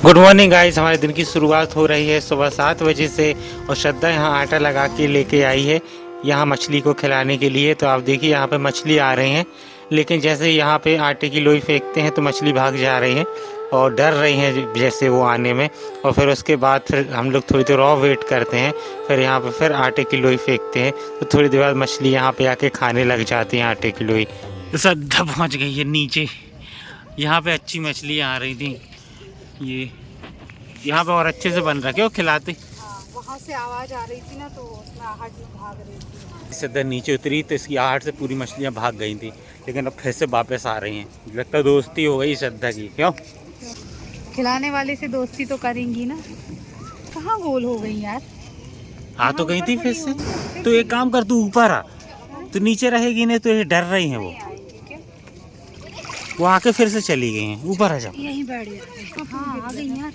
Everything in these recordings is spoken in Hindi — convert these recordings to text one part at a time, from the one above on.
Good morning guys. हमारे दिन की शुरुआत हो रही है सुबह 7 बजे से और श्रद्धा यहाँ आटा लगा के लेके आई है यहाँ मछली को खिलाने के लिए। तो आप देखिए यहाँ पे मछली आ रही हैं, लेकिन जैसे यहाँ पे आटे की लोई फेंकते हैं तो मछली भाग जा रही हैं और डर रही हैं जैसे वो आने में। और फिर उसके बाद फिर हम लोग थोड़ी देर और वेट करते हैं, फिर यहाँ पे फिर आटे की लोई फेंकते हैं तो थोड़ी देर बाद मछली यहाँ पे आके खाने लग जाती हैं आटे की लोई। तो श्रद्धा पहुँच गई है नीचे। यहाँ पे अच्छी मछलियाँ आ रही थी, ये यहाँ पे और अच्छे से बन रखे हो खिलाते। वहाँ से आवाज आ रही थी ना तो उसमें आहट में भाग रही थी। श्रद्धा नीचे उतरी तो इसकी आहट से पूरी मछलियाँ भाग गई थी, लेकिन अब फिर से वापस आ रही हैं। लगता दोस्ती हो गई श्रद्धा की। क्यों? खिलाने वाले से दोस्ती तो करेंगी ना। कहाँ गोल हो गई यार? आ तो गई थी फिर से। तो एक काम कर, तू ऊपर आ, तो नीचे रहेगी नहीं तो ये डर रही हैं वो आके फिर से चली गई हैं। ऊपर आ जाओ, यहीं बैठ जाते। हाँ आ गई यार।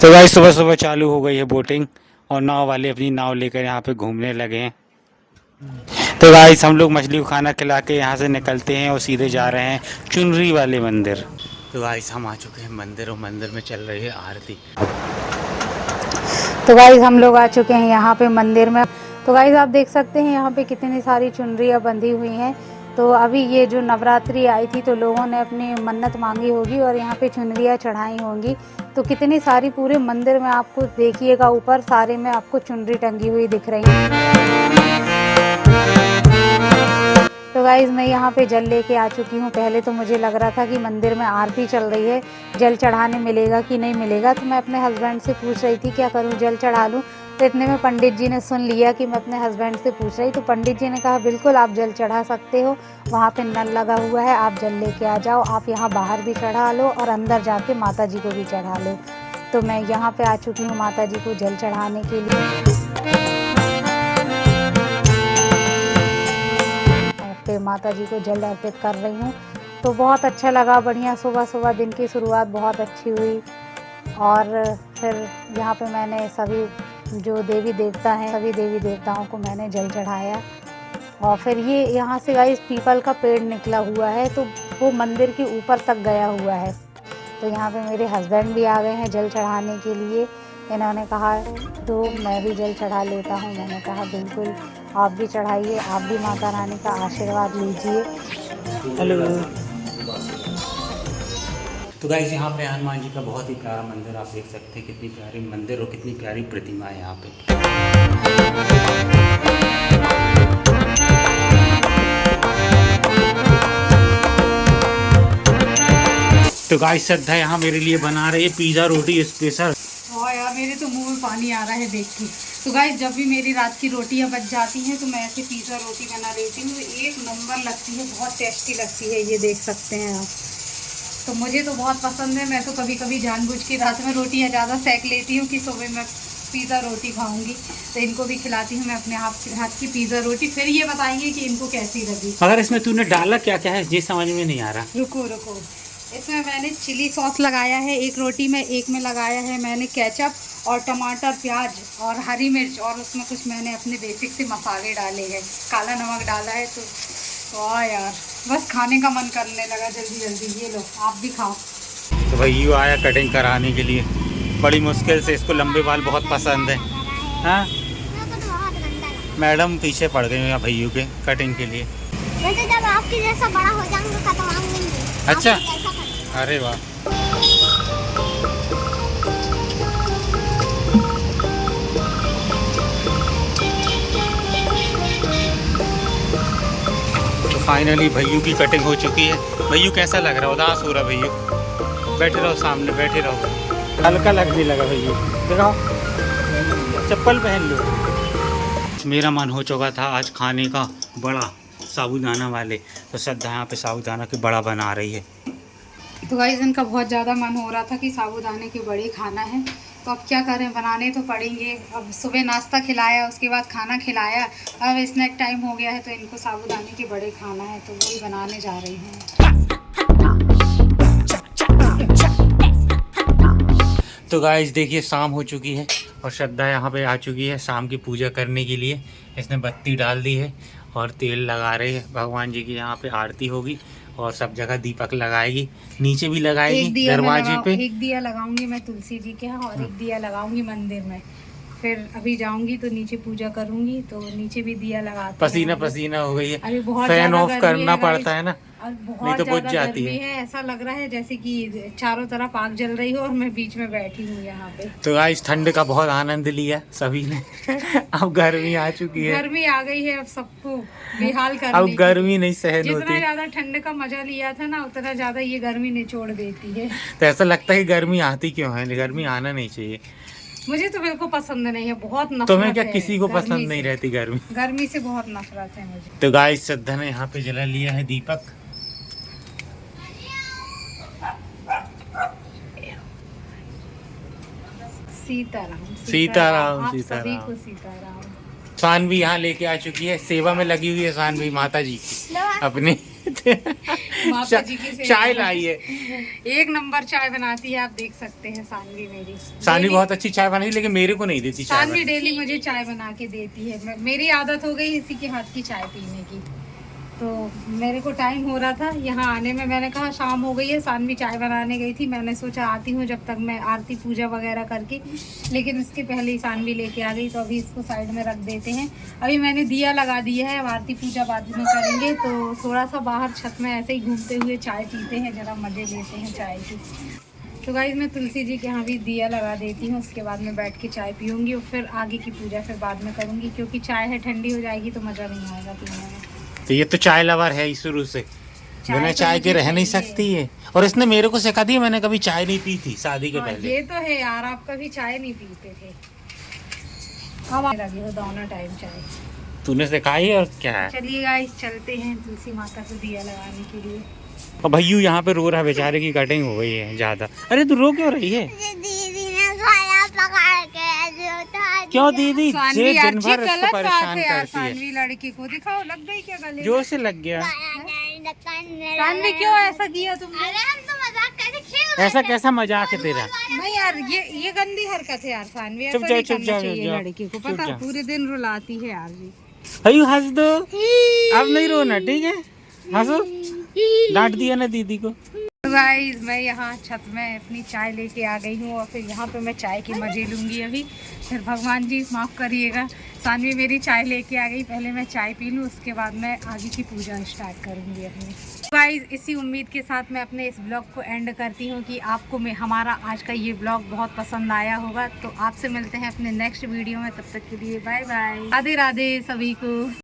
तो भाई सुबह सुबह चालू हो गई है बोटिंग और नाव वाले अपनी नाव लेकर यहाँ पे घूमने लगे हैं। तो गाइस हम लोग मछली को खाना खिला के यहाँ से निकलते हैं और सीधे जा रहे हैं चुनरी वाले मंदिर। तो गाइस हम आ चुके हैं मंदिर और मंदिर में चल रही है आरती। तो गाइस हम लोग आ चुके हैं यहाँ पे मंदिर में। तो गाइस आप देख सकते हैं यहाँ पे कितनी सारी चुनरियाँ बंधी हुई हैं। तो अभी ये जो नवरात्रि आई थी तो लोगों ने अपनी मन्नत मांगी होगी और यहाँ पे चुनरियाँ चढ़ाई होंगी। तो कितनी सारी पूरे मंदिर में आपको देखिएगा ऊपर सारे में आपको चुनरी टंगी हुई दिख रही है। तो गाइज़ मैं यहाँ पे जल लेके आ चुकी हूँ। पहले तो मुझे लग रहा था कि मंदिर में आरती चल रही है, जल चढ़ाने मिलेगा कि नहीं मिलेगा। तो मैं अपने हस्बैंड से पूछ रही थी क्या करूँ, जल चढ़ा लूँ। तो इतने में पंडित जी ने सुन लिया कि मैं अपने हस्बैंड से पूछ रही। तो पंडित जी ने कहा बिल्कुल आप जल चढ़ा सकते हो, वहाँ पे नल लगा हुआ है, आप जल लेके आ जाओ। आप यहाँ बाहर भी चढ़ा लो और अंदर जाके माता जी को भी चढ़ा लो। तो मैं यहाँ पे आ चुकी हूँ माता जी को जल चढ़ाने के लिए। पे माता जी को जल अर्पित कर रही हूँ। तो बहुत अच्छा लगा, बढ़िया सुबह सुबह दिन की शुरुआत बहुत अच्छी हुई। और फिर यहाँ पे मैंने सभी जो देवी देवता हैं सभी देवी देवताओं को मैंने जल चढ़ाया। और फिर ये यहाँ से गाइस पीपल का पेड़ निकला हुआ है तो वो मंदिर के ऊपर तक गया हुआ है। तो यहाँ पे मेरे हस्बैंड भी आ गए हैं जल चढ़ाने के लिए। इन्होंने कहा तो मैं भी जल चढ़ा लेता हूँ। मैंने कहा बिल्कुल आप भी चढ़ाइए, आप भी माता रानी का आशीर्वाद लीजिए। हेलो। तो गाइस यहाँ पे हनुमान जी का बहुत ही प्यारा मंदिर आप देख सकते हैं। कितनी प्यारी मंदिर और कितनी प्यारी प्रतिमा है यहाँ पे। तो गाइस श्रद्धा यहाँ मेरे लिए बना रही है पिज़्ज़ा रोटी स्पेशल। हाँ यार मेरे तो मुंह में पानी आ रहा है देख के। तो गाइस जब भी मेरी रात की रोटियां बच जाती हैं तो मैं ऐसे पिज़्ज़ा रोटी बना लेती हूँ। एक नंबर लगती है, बहुत टेस्टी लगती है, ये देख सकते हैं आप। तो मुझे तो बहुत पसंद है। मैं तो कभी कभी जानबूझ के रात में रोटियां ज़्यादा सेक लेती हूँ कि सुबह मैं पिज़्ज़ा रोटी खाऊंगी। तो इनको भी खिलाती हूँ मैं अपने हाथ की पिज़्ज़ा रोटी। फिर ये बताएंगे कि इनको कैसी लगी। अगर इसमें तूने डाला क्या क्या है ये समझ में नहीं आ रहा। रुको रुको, इसमें मैंने चिली सॉस लगाया है एक रोटी में, एक में लगाया है मैंने केचप और टमाटर प्याज और हरी मिर्च, और उसमें कुछ मैंने अपने बेसिक से मसाले डाले हैं, काला नमक डाला है। तो यार बस खाने का मन करने लगा जल्दी जल्दी। ये लो आप भी खाओ। तो भाई यू आया कटिंग कराने के लिए बड़ी मुश्किल से। इसको लंबे बाल बहुत पसंद है। हाँ मैडम पीछे पड़ गई हैं भैयू के कटिंग के लिए। जब आपके जैसा बड़ा हो जाऊंगा कटवाऊंगी। अच्छा, अरे वाह। तो फाइनली भैयू की कटिंग हो चुकी है। भैयू कैसा लग रहा है? उदास हो रहा भैयू? बैठे रहो सामने, बैठे रहो। हल्का लगने लगा भैयू, दिखाओ चप्पल पहन लो। मेरा मन हो चुका था आज खाने का बड़ा साबूदाना वाले, तो श्रद्धा यहाँ पे साबूदाना के बड़ा बना रही है। तो गाइस इनका बहुत ज़्यादा मन हो रहा था कि साबूदाने के बड़े खाना है। तो अब क्या करें, बनाने तो पड़ेंगे। अब सुबह नाश्ता खिलाया, उसके बाद खाना खिलाया, अब स्नैक टाइम हो गया है तो इनको साबूदाने के बड़े खाना है, तो वही बनाने जा रही हैं। तो गाइस देखिए शाम हो चुकी है और श्रद्धा यहाँ पे आ चुकी है शाम की पूजा करने के लिए। इसने बत्ती डाल दी है और तेल लगा रही है। भगवान जी की यहाँ पे आरती होगी और सब जगह दीपक लगाएगी, नीचे भी लगाएगी एक दिया दरवाजे पे। एक दिया लगाऊंगी मैं तुलसी जी के यहाँ और एक दिया लगाऊंगी मंदिर में। फिर अभी जाऊंगी तो नीचे पूजा करूंगी, तो नीचे भी दिया लगाते पसीना हैं। पसीना हो गई है, अभी बहुत फैन ज्यादा ऑफ गर्मी करना है पड़ता है ना, और नहीं बहुत तो बुझ ज्यादा जाती गर्मी है। है। ऐसा लग रहा है जैसे कि चारों तरफ आग जल रही हो और मैं बीच में बैठी हूँ यहाँ पे। तो आज ठंड का बहुत आनंद लिया सभी ने। अब गर्मी आ चुकी है, गर्मी आ गई है, अब सबको बेहाल करने अब की। गर्मी नहीं सहन होती। जितना ज्यादा ठंड का मजा लिया था ना, उतना ज्यादा ये गर्मी निचोड़ देती है। तो ऐसा लगता है कि गर्मी आती क्यों है, गर्मी आना नहीं चाहिए। मुझे तो बिल्कुल पसंद नहीं है, बहुत नफरत तुम्हें क्या है किसी को गर्मी पसंद नहीं से। रहती गर्मी? गर्मी से बहुत नफरत है मुझे। तो गाइस श्रद्धा ने यहाँ पे जला लिया है दीपक। सीताराम सीताराम, आप सीताराम। सभी को सीताराम। सानवी यहाँ लेके आ चुकी है, सेवा में लगी हुई है सानवी माता जी की अपनी। माता जी की सेवा चाय में। लाई है, एक नंबर चाय बनाती है, आप देख सकते हैं सानवी मेरी। सानवी डेली- बहुत अच्छी चाय बनाती, लेकिन मेरे को नहीं देती चाय सानवी बनाने। डेली मुझे चाय बना के देती है। मेरी आदत हो गई इसी के हाथ की चाय पीने की। तो मेरे को टाइम हो रहा था यहाँ आने में, मैंने कहा शाम हो गई है, सानवी चाय बनाने गई थी, मैंने सोचा आती हूँ जब तक मैं आरती पूजा वगैरह करके, लेकिन उसके पहले ही सानवी लेके आ गई। तो अभी इसको साइड में रख देते हैं। अभी मैंने दिया लगा दिया है, अब आरती पूजा बाद में करेंगे। तो थोड़ा सा बाहर छत में ऐसे ही घूमते हुए चाय पीते हैं, ज़रा मज़े लेते हैं चाय की। तो गाइस मैं तुलसी जी के यहाँ भी दिया लगा देती हूँ, उसके बाद में बैठ के चाय पीऊँगी और फिर आगे की पूजा फिर बाद में करूँगी, क्योंकि चाय है ठंडी हो जाएगी तो मज़ा नहीं आएगा पीने में। तो ये तो चाय लवर है ही शुरू से, बिना तो चाय के मुझे रह नहीं चाहिए। सकती है। और इसने मेरे को सिखा दी, मैंने कभी चाय नहीं पी थी शादी के हाँ, पहले। ये तो है यार, आप कभी चाय नहीं पीते थे। अब आ लगी हो दोनों टाइम चाय। तूने सिखाई और क्या है। चलिए गाइस चलते हैं तुलसी माता को दिया लगाने के लिए। और भैयू यहाँ पे रो रहा है, बेचारे की कटिंग हो गई है ज्यादा। अरे तू रो क्यों रही है? दीदी ने खाया पकड़ के जो था। क्यों दीदी सानवी जे यार, दिन ये भर इसको गलत बात परेशान है यार। करती है। सानवी लड़की को दिखाओ, लग गई क्या गले में? जोर से लग गया। सानवी क्यों ऐसा किया तुमने? अरे हम तो मजाक करके खेल ऐसा कैसा मजाक है तेरा? नहीं यार, ये गंदी हरकत है यार सानवी, ऐसा चुप जाओ, नहीं चुप करना जाओ, चाहिए चुप जाओ। लड़की को। चुप पता जाओ। पूरे दिन रुलाती है यार जी। भैयू हंस दो, अब नहीं रोना, ठीक है? हंसो, डांट दिया ना दीदी को। गाइस मैं यहाँ छत में अपनी चाय लेके आ गई हूँ और फिर यहाँ पे मैं चाय के मजे लूँगी अभी। फिर भगवान जी माफ़ करिएगा, सानवी मेरी चाय लेके आ गई, पहले मैं चाय पी लूँ, उसके बाद मैं आगे की पूजा स्टार्ट करूँगी अपनी। गाइस इसी उम्मीद के साथ मैं अपने इस ब्लॉग को एंड करती हूँ कि आपको हमारा आज का ये ब्लॉग बहुत पसंद आया होगा। तो आपसे मिलते हैं अपने नेक्स्ट वीडियो में, तब तक के लिए बाय बाय, राधे राधे सभी को।